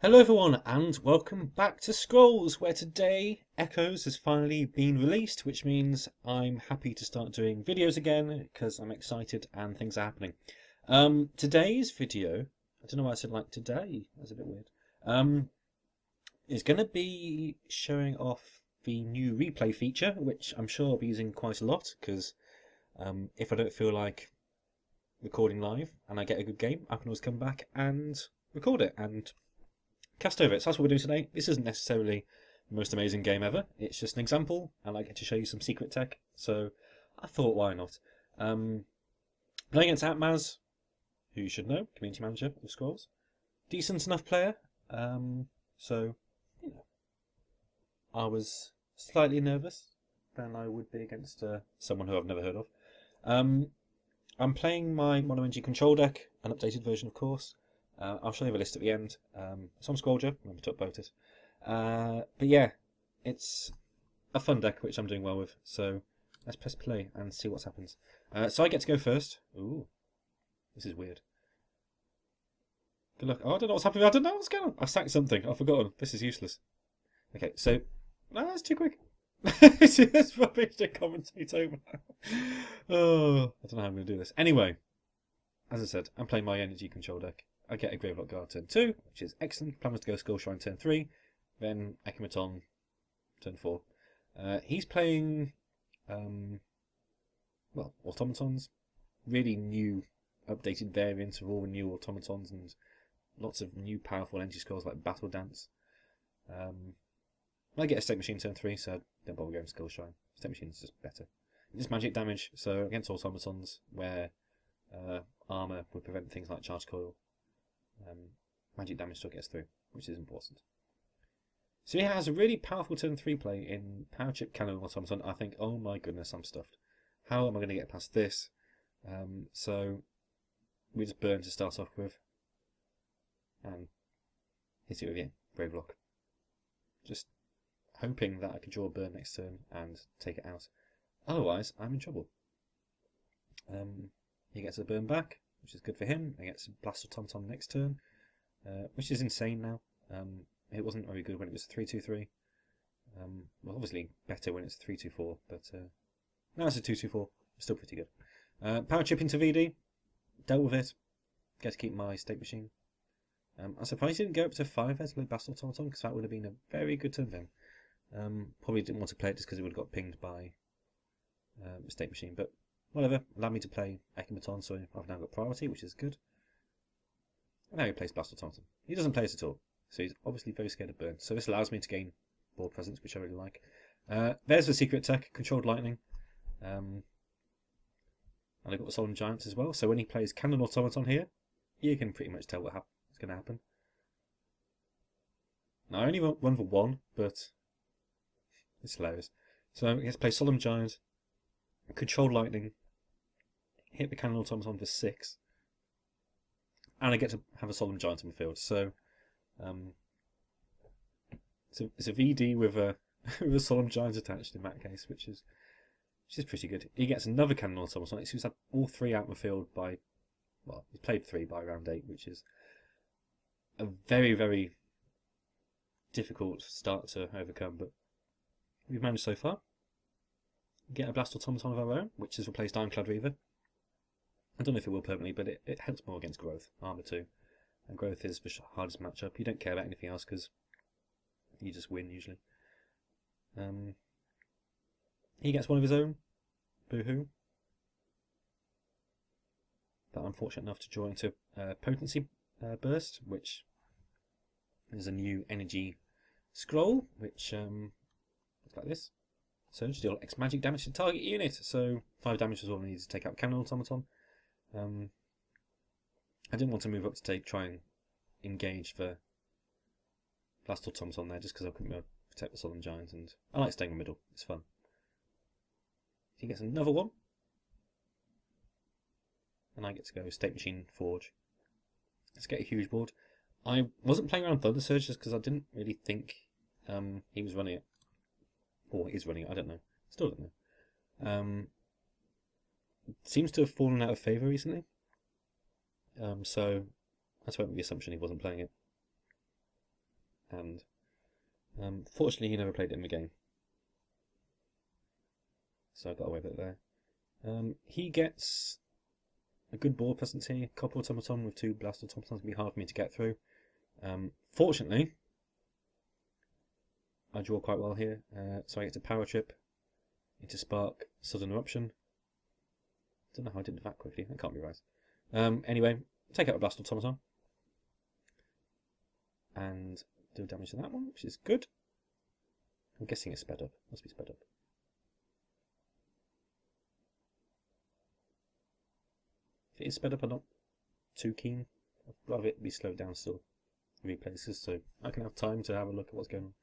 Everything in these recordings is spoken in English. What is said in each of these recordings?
Hello everyone and welcome back to Scrolls, where today Echoes has finally been released, which means I'm happy to start doing videos again because I'm excited and things are happening. Today's video, I don't know why I said like today, that's a bit weird, is going to be showing off the new replay feature, which I'm sure I'll be using quite a lot because if I don't feel like recording live and I get a good game, I can always come back and record it and cast over it. So that's what we're doing today. This isn't necessarily the most amazing game ever. It's just an example, and I get to show you some secret tech. So I thought, why not? Playing against Atmaz, who you should know, community manager of Scrolls. Decent enough player. So, you know, I was slightly nervous than I would be against someone who I've never heard of. I'm playing my Mono Energy control deck, an updated version, of course. I'll show you the list at the end. It's on Scrollger, remember to upvote it. But yeah, it's a fun deck which I'm doing well with. So let's press play and see what happens. So I get to go first. Ooh, this is weird. Good luck. Oh, I don't know what's happening. I don't know what's going on. I sacked something. I've forgotten. This is useless. Okay, so no, that's too quick. It's rubbish to commentate over. Oh, I don't know how I'm going to do this. Anyway, as I said, I'm playing my energy control deck. I get a Gravelock Guard turn 2, which is excellent. Plan was to go Skull Shrine turn 3, then Ekamaton turn 4. He's playing, well, automatons. Really new, updated variants of all the new automatons and lots of new powerful energy scrolls like Battle Dance. I get a State Machine turn 3, so I don't bother going Skull Shrine. State Machine is just better. It's magic damage, so against automatons, where armour would prevent things like Charge Coil, magic damage still gets through, which is important. So he has a really powerful turn 3 play in Power Chip Cannon Automaton. I think, oh my goodness, I'm stuffed. How am I going to get past this? So we just burn to start off with, and hit it with the Gravelock. Just hoping that I can draw a burn next turn and take it out. Otherwise, I'm in trouble. He gets a burn back, which is good for him. He gets a Blast Automaton next turn, which is insane now. It wasn't very good when it was 3-2-3. Well, obviously better when it's 3-2-4, but now it's a 2-2-4. Still pretty good. Power Chip into VD. Dealt with it. Get to keep my State Machine. I'm surprised he didn't go up to 5 as with Blast Automaton, because that would have been a very good turn for him. Probably didn't want to play it just because it would have got pinged by State Machine, but whatever, allowed me to play Ekamaton, so I've now got priority, which is good. And now he plays Blast Automaton. He doesn't play it at all, so he's obviously very scared of burn. So this allows me to gain board presence, which I really like. There's the secret tech, Controlled Lightning. And I've got the Solemn Giants as well, so when he plays Cannon Automaton here, you can pretty much tell what's going to happen. Now, I only run for 1, but it's hilarious. So he has to play Solemn Giant, Controlled Lightning, hit the Cannon Automaton for 6, and I get to have a Solemn Giant on the field. So it's a VD with a with a Solemn Giant attached in that case, which is pretty good. He gets another Cannon Automaton. He's had all 3 out in the field by, well, he's played 3 by round 8, which is a very, very difficult start to overcome, but we've managed so far. Get a Blast Automaton of our own, which has replaced Ironclad Reaver. I don't know if it will permanently, but it helps more against Growth, Armour 2. And Growth is the hardest matchup. You don't care about anything else because you just win usually. He gets one of his own, Boo-hoo. But I'm fortunate enough to draw into Potency Burst, which is a new energy scroll, which looks like this. So just deal X magic damage to target unit. So 5 damage is all I need to take out Cannon Automaton. I didn't want to move up to try and engage the Blast Automaton there, just because I couldn't be able to protect the Solemn Giant, and I like staying in the middle. It's fun. He gets another one, and I get to go State Machine Forge. Let's get a huge board. I wasn't playing around Thunder Surge just because I didn't really think he was running it. Or is running it, I don't know. Still don't know. Seems to have fallen out of favour recently. So That's went with the assumption he wasn't playing it. and fortunately he never played it in the game, so I got away with it there. He gets a good board presence here. Copper Automaton with 2 Blast Automatons can be hard for me to get through. Fortunately, I draw quite well here, so I get to Power Trip into Spark, Sudden Eruption. Don't know how I did that quickly, that can't be right. Anyway, take out a Blast Automaton and do damage to that one, which is good. I'm guessing it's sped up, must be sped up. If it is sped up, I'm not too keen. I'd rather it be slowed down still in replaces, so I can have time to have a look at what's going on.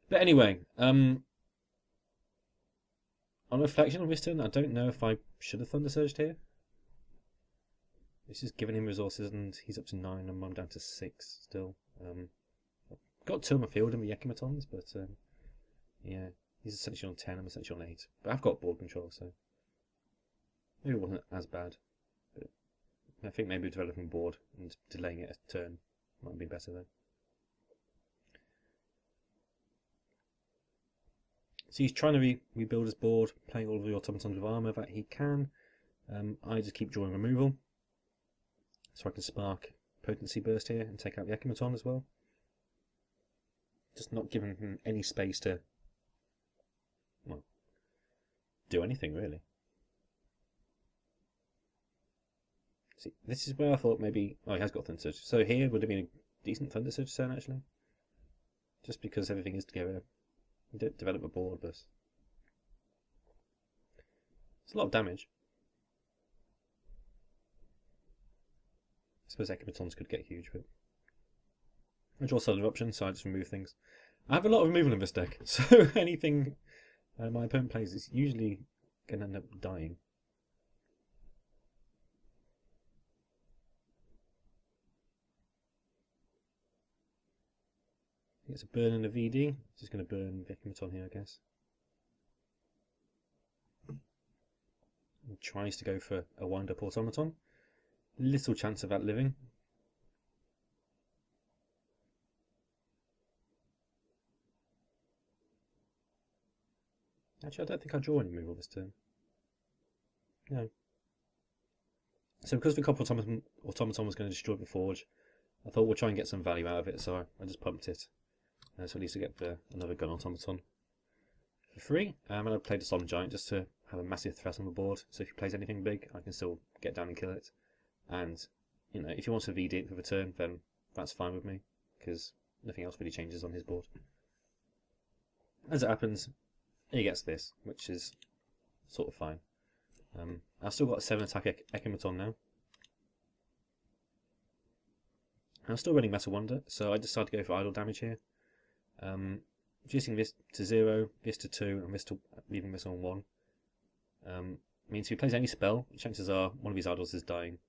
But anyway, on reflection on this turn, I don't know if I should have Thunder Surged here. This is giving him resources, and he's up to 9, and I'm down to 6 still. I've got 2 on my field in the Ekimatons, but yeah, he's essentially on 10, I'm essentially on 8. But I've got board control, so maybe it wasn't as bad. But I think maybe developing board and delaying it a turn might be better though. So he's trying to rebuild his board, playing all of the automatons with armor that he can. I just keep drawing removal, so I can spark Potency Burst here and take out the Ekimaton as well. Just not giving him any space to, well, do anything really. See, this is where I thought maybe, oh, he has got Thunder Surge. So here would have been a decent Thunder Surge turn actually, just because everything is together. You don't develop a board, but it's a lot of damage. I suppose Ekimatons could get huge, but I draw Sudden Eruption, so I just remove things. I have a lot of removal in this deck, so anything my opponent plays is usually going to end up dying. It's a burn and a VD. Just going to burn Ekimaton here, I guess. And tries to go for a wind-up automaton. Little chance of outliving. Actually, I don't think I draw any removal this turn. No. So because the Copper Automaton was going to destroy the Forge, I thought we'll try and get some value out of it, so I just pumped it. So at least I get another gun automaton for free. And I played the Solemn Giant just to have a massive threat on the board. So if he plays anything big, I can still get down and kill it. And you know, if he wants to VD it for the turn, then that's fine with me, because nothing else really changes on his board. As it happens, he gets this, which is sort of fine. I've still got a 7 attack Ekimaton now. I'm still running Metal Wonder, so I decided to go for idle damage here. Reducing this to 0, this to 2, and this to leaving this on 1. Means if he plays any spell, chances are one of his idols is dying.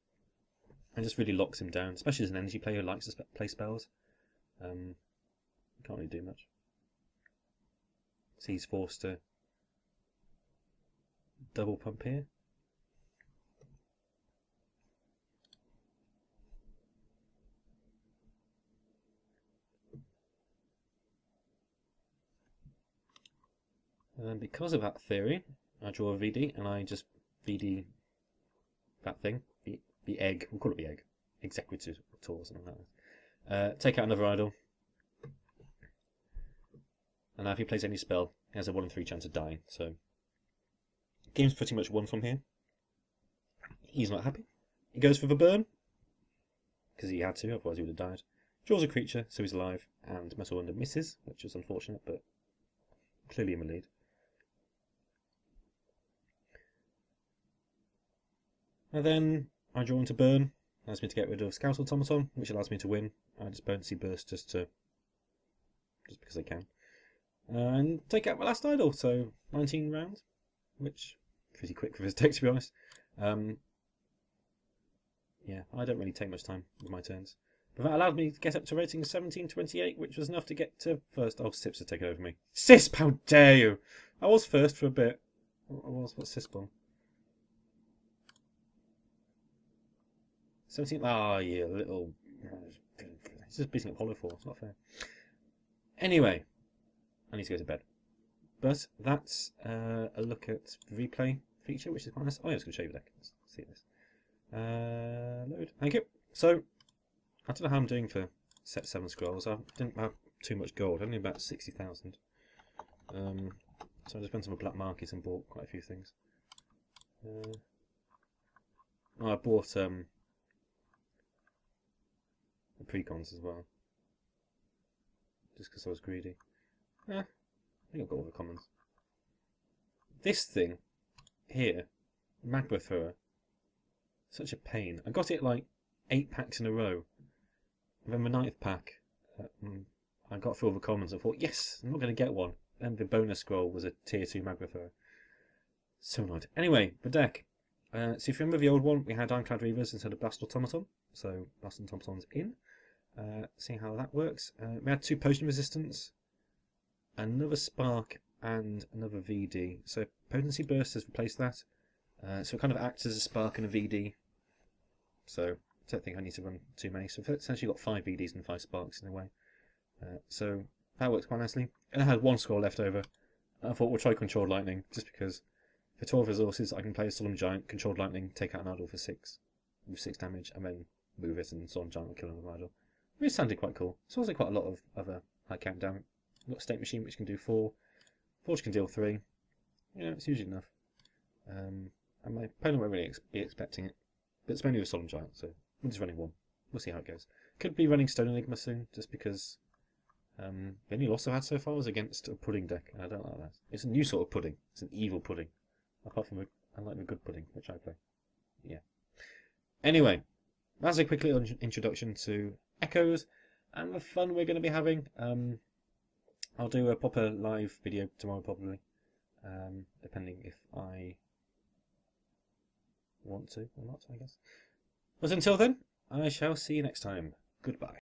And just really locks him down, especially as an energy player who likes to play spells. Can't really do much. So he's forced to double pump here. And then because of that theory, I draw a VD and I just VD that thing, the egg, we'll call it the egg, Executor or something like that. Take out another idol. And now if he plays any spell, he has a 1 in 3 chance of dying, so game's pretty much won from here. He's not happy. He goes for the burn, because he had to, otherwise he would have died. Draws a creature, so he's alive, and Metal Wonder misses, which is unfortunate, but clearly in the lead. And then I draw into burn, allows me to get rid of Scout Automaton, which allows me to win. I just Potency Burst just because I can. And take out my last idol, so 19 rounds, which pretty quick for his deck to be honest. Yeah, I don't really take much time with my turns. But that allowed me to get up to rating 1728, which was enough to get to first. Oh, Sips has taken over me. Sisp, how dare you! I was first for a bit. What's Sisp on? 17. Ah, you little. It's just beating up Hollow 4. It's not fair. Anyway, I need to go to bed. But that's a look at the replay feature, which is quite nice. Oh, yeah, I was going to show you the deck. Let's see this. Load. Thank you. So, I don't know how I'm doing for set 7 scrolls. I didn't have too much gold, only about 60,000. So I just went on a black market and bought quite a few things. I bought the precons as well, just because I was greedy. I think I've got all the commons. This thing here, Magma Thrower, such a pain. I got it like 8 packs in a row. And then the 9th pack, I got through all the commons and thought, yes, I'm not going to get one. And the bonus scroll was a tier 2 Magma Thrower. So annoyed. Anyway, the deck. So if you remember the old one, we had Ironclad Reavers instead of Blast Automaton. So Blast Automaton's in. See how that works. We had 2 Potion Resistance, another Spark, and another VD. So Potency Burst has replaced that. So it kind of acts as a Spark and a VD. So I don't think I need to run too many. So I've essentially got 5 VDs and 5 Sparks in a way. So that works quite nicely. And I had 1 scroll left over. I thought we'll try Controlled Lightning, just because for 12 resources I can play a Solemn Giant, Controlled Lightning, take out an idol for 6, with 6 damage, and then move it and Solemn Giant will kill another idol. It sounded quite cool. It's also quite a lot of other high countdown. I've got a State Machine which can do 4, Forge can deal 3. You know, it's usually enough. And my opponent won't really be expecting it. But it's mainly with Solemn Giant, so we're just running 1. We'll see how it goes. Could be running Stone Enigma soon, just because the only loss I've had so far was against a pudding deck, and I don't like that. It's a new sort of pudding. It's an evil pudding. Apart from I like the good pudding, which I play. Yeah. Anyway, that's a quick little introduction to Echoes and the fun we're going to be having. I'll do a proper live video tomorrow probably, depending if I want to or not, I guess. But until then, I shall see you next time. Goodbye.